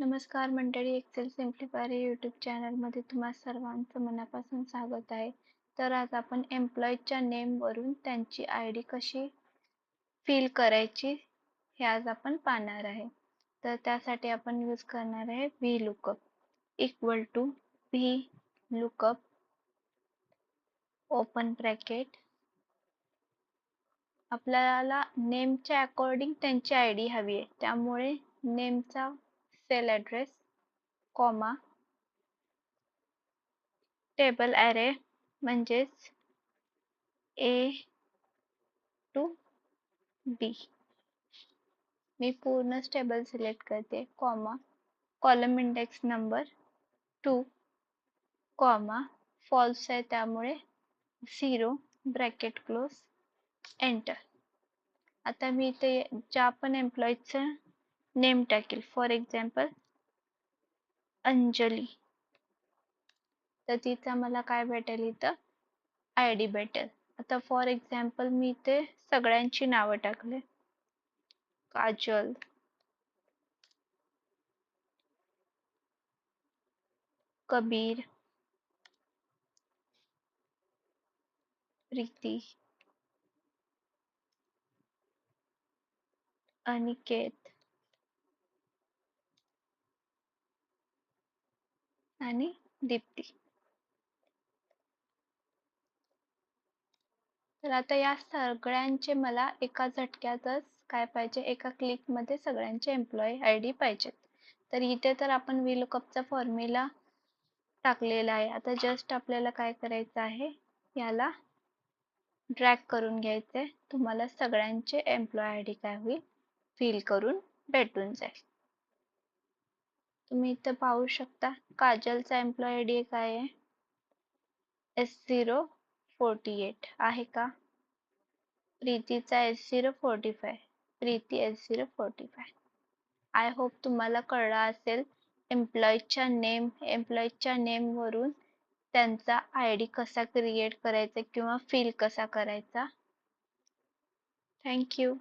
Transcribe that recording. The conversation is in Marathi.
नमस्कार मंडळी, एक्सेल सिम्प्लिफायर या यूट्यूब चॅनलमध्ये तुम्हा सर्वांचं मनापासून स्वागत आहे. तर आज आपण एम्प्लॉईच्या नेमवरून त्यांची आय डी कशी फिल करायची हे आज आपण पाहणार आहे. तर त्यासाठी आपण यूज करणार आहे VLOOKUP equal to VLOOKUP open bracket. आपल्याला नेमच्या अकॉर्डिंग त्यांची आय डी हवी आहे, त्यामुळे नेमचा cell address comma table array म्हणजेच A टू B. मी पूर्ण टेबल सिलेक्ट करते, comma column index number 2, comma false आहे त्यामुळे 0 ब्रॅकेट क्लोज, एंटर. आता मी इथे ज्या पण एम्प्लॉईचं नेम टाकेल, फॉर एक्झाम्पल अंजली, तर तिचा मला काय भेटेल, इथं आय डी भेटेल. आता फॉर एक्झाम्पल मी इथे सगळ्यांची नावं टाकले, काजल, कबीर, प्रीती, अनिकेत आणि दीप्ती. तर आता या सगळ्यांचे मला एका झटक्यातच काय पाहिजे, एका क्लिकमध्ये सगळ्यांचे एम्प्लॉई आय डी पाहिजेत. तर इथे तर आपण VLOOKUPचा फॉर्म्युला टाकलेला आहे. आता जस्ट आपल्याला काय करायचं आहे, याला ड्रॅग करून घ्यायचंय. तुम्हाला सगळ्यांचे एम्प्लॉई आय डी काय होईल, फिल करून भेटून जाईल. तुम्ही इथं पाहू शकता, काजलचा एम्प्लॉई आय डी काय आहे, S048 आहे का. प्रीतीचा S045, Preeti S045. I hope तुम्हाला कळलं असेल एम्प्लॉईच्या नेमवरून त्यांचा आय डी कसा क्रिएट करायचा किंवा फिल कसा करायचा. थँक्यू.